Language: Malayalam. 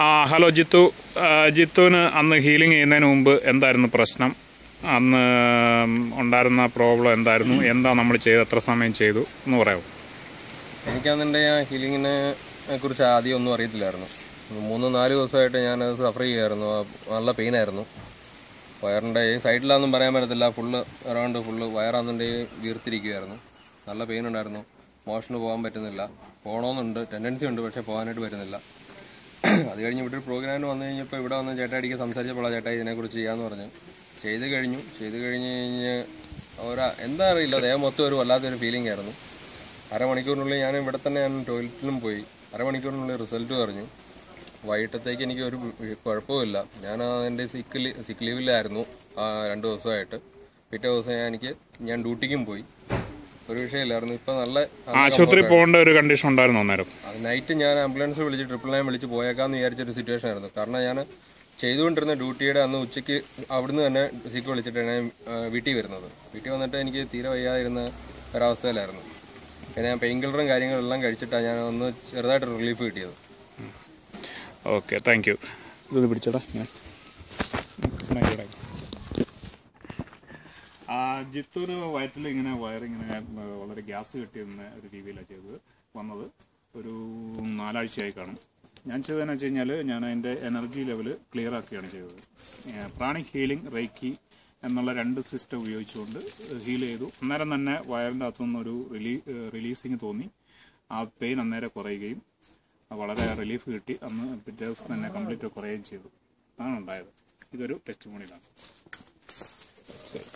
ഹലോ ജിത്തു. ജിത്തുവിന് അന്ന് ഹീലിംഗ് ചെയ്യുന്നതിന് മുമ്പ് എന്തായിരുന്നു പ്രശ്നം? അന്ന് ഉണ്ടായിരുന്ന പ്രോബ്ലം എന്തായിരുന്നു? എന്താ നമ്മൾ ചെയ്ത് എത്ര സമയം ചെയ്തു എന്ന് പറയാമോ? എനിക്കതിൻ്റെ ഹീലിങ്ങിനെ കുറിച്ച് ആദ്യം ഒന്നും അറിയത്തില്ലായിരുന്നു. 3-4 ദിവസമായിട്ട് ഞാനത് സഫർ ചെയ്യുമായിരുന്നു. നല്ല പെയിനായിരുന്നു. വയറിൻ്റെ ഈ സൈഡിലാണെന്നും പറയാൻ പറ്റത്തില്ല, ഫുള്ള് അറൗണ്ട് ഫുള്ള് വയറാണെന്നുണ്ടെങ്കിൽ വീർത്തിരിക്കുകയായിരുന്നു. നല്ല പെയിൻ ഉണ്ടായിരുന്നു. മോഷന് പോകാൻ പറ്റുന്നില്ല. പോകണമെന്നുണ്ട്, ടെൻഡൻസി ഉണ്ട്, പക്ഷേ പോകാനായിട്ട് പറ്റുന്നില്ല. അത് കഴിഞ്ഞ് ഇവിടെ ഒരു പ്രോഗ്രാമിന് വന്നു കഴിഞ്ഞപ്പോൾ ഇവിടെ വന്ന് ചേട്ടായിക്ക് സംസാരിച്ചപ്പോൾ ചേട്ടായി ഇതിനെക്കുറിച്ച് ചെയ്യാമെന്ന് പറഞ്ഞു. ചെയ്ത് കഴിഞ്ഞ് എന്താ അറിയില്ല, ദേഹം മൊത്തം ഒരു വല്ലാത്തൊരു ഫീലിംഗ് ആയിരുന്നു. അരമണിക്കൂറിനുള്ളിൽ ഞാൻ ഇവിടെ തന്നെ ടോയ്ലറ്റിലും പോയി. അരമണിക്കൂറിനുള്ളിൽ റിസൾട്ട് പറഞ്ഞു. വൈകിട്ടത്തേക്ക് എനിക്ക് ഒരു കുഴപ്പമില്ല. ഞാൻ എൻ്റെ സിക്ക് ലീവിലായിരുന്നു 2 ദിവസമായിട്ട്. പിറ്റേ ദിവസം ഞാൻ ഡ്യൂട്ടിക്കും പോയി. ഒരു വിഷയമില്ലായിരുന്നു. ഇപ്പം നല്ല ആശുപത്രി പോകേണ്ട ഒരു കണ്ടീഷൻ ഉണ്ടായിരുന്നു അന്നേരം. നൈറ്റ് ഞാൻ ആംബുലൻസ് വിളിച്ച് 999 വിളിച്ച് പോയേക്കാമെന്ന് വിചാരിച്ചൊരു സിറ്റുവേഷൻ ആയിരുന്നു. കാരണം ഞാൻ ചെയ്തുകൊണ്ടിരുന്ന ഡ്യൂട്ടിയുടെ അന്ന് ഉച്ചയ്ക്ക് അവിടുന്ന് തന്നെ സിക്ക് വിളിച്ചിട്ടാണ് ഞാൻ വീട്ടിൽ വരുന്നത്. വീട്ടിൽ വന്നിട്ട് എനിക്ക് തീരെ വയ്യാതിരുന്ന ഒരവസ്ഥയിലായിരുന്നു. പിന്നെ ഞാൻ പെയിൻ കില്ലറും കാര്യങ്ങളെല്ലാം കഴിച്ചിട്ടാണ് ഞാൻ ഒന്ന് ചെറുതായിട്ട് റിലീഫ് കിട്ടിയത്. Okay, thank you. ഇത് പിടിച്ചോടാ. ജിത്തുവിന് വയറ്റിൽ ഇങ്ങനെ വയറിങ്ങനെ വളരെ ഗ്യാസ് കെട്ടിയിരുന്ന ഒരു രീതിയിലാണ് വന്നത്. ഒരു 4 ആഴ്ചയായി കാണും. ഞാൻ ചെയ്തതെന്ന് വെച്ച് കഴിഞ്ഞാൽ ഞാൻ അതിൻ്റെ എനർജി ലെവൽ ക്ലിയർ ആക്കുകയാണ് ചെയ്തത്. പ്രാണിക് ഹീലിംഗ്, റേക്കി എന്നുള്ള 2 സിസ്റ്റം ഉപയോഗിച്ചുകൊണ്ട് ഹീൽ ചെയ്തു. അന്നേരം തന്നെ വയറിൻ്റെ അകത്തുനിന്നൊരു റിലീസിങ് തോന്നി. ആ പെയിൻ അന്നേരം കുറയുകയും വളരെ റിലീഫ് കിട്ടി. അന്ന് പിറ്റേ ദിവസം തന്നെ കംപ്ലീറ്റ് കുറയുകയും ചെയ്തു. അതാണ് ഉണ്ടായത്. ഇതൊരു ടെസ്റ്റ് മോണിലാണ്. ശരി.